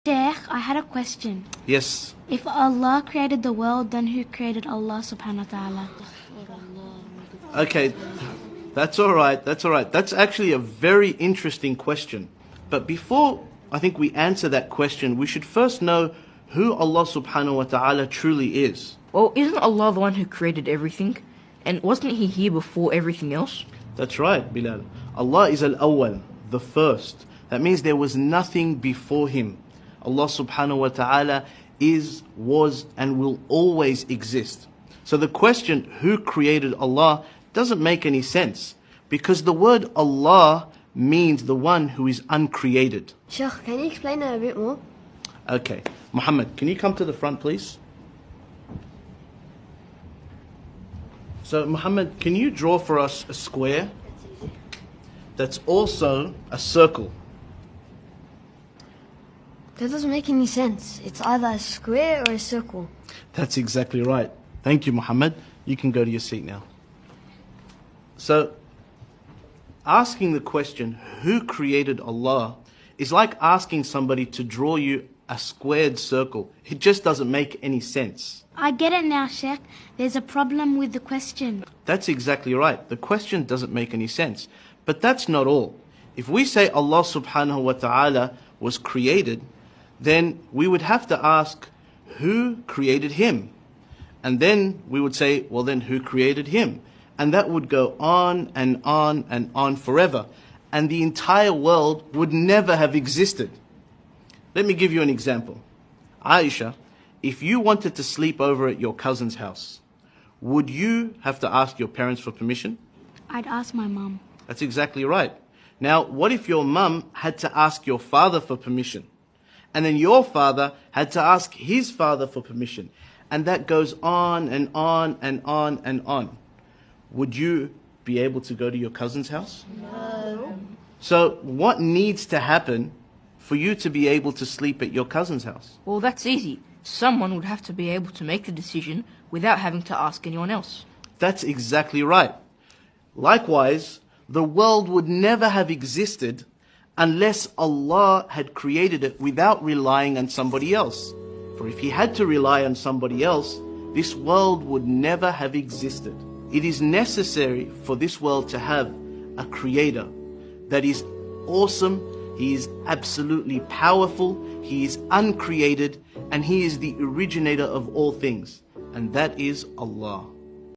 Sheikh, I had a question. Yes. If Allah created the world, then who created Allah subhanahu wa ta'ala? Okay, that's all right. That's actually a very interesting question. But before I think we answer that question, we should first know who Allah subhanahu wa ta'ala truly is. Well, isn't Allah the one who created everything? And wasn't He here before everything else? That's right, Bilal. Allah is al-awwal, the first. That means there was nothing before Him. Allah subhanahu wa ta'ala is, was, and will always exist. So the question, who created Allah, doesn't make any sense, because the word Allah means the one who is uncreated. Sheikh, can you explain that a bit more? Okay, Muhammad, can you come to the front, please? So, Muhammad, can you draw for us a square that's also a circle? That doesn't make any sense. It's either a square or a circle. That's exactly right. Thank you, Muhammad. You can go to your seat now. So, asking the question, who created Allah, is like asking somebody to draw you a squared circle. It just doesn't make any sense. I get it now, Sheikh. There's a problem with the question. That's exactly right. The question doesn't make any sense. But that's not all. If we say Allah subhanahu wa ta'ala was created, then we would have to ask, who created Him? And then we would say, well then who created Him? And that would go on and on and on forever. And the entire world would never have existed. Let me give you an example. Aisha, if you wanted to sleep over at your cousin's house, would you have to ask your parents for permission? I'd ask my mum. That's exactly right. Now, what if your mum had to ask your father for permission? And then your father had to ask his father for permission. And that goes on and on and on and on. Would you be able to go to your cousin's house? No. So what needs to happen for you to be able to sleep at your cousin's house? Well, that's easy. Someone would have to be able to make the decision without having to ask anyone else. That's exactly right. Likewise, the world would never have existed unless Allah had created it without relying on somebody else. For if He had to rely on somebody else, this world would never have existed. It is necessary for this world to have a creator that is awesome, He is absolutely powerful, He is uncreated, and He is the originator of all things. And that is Allah.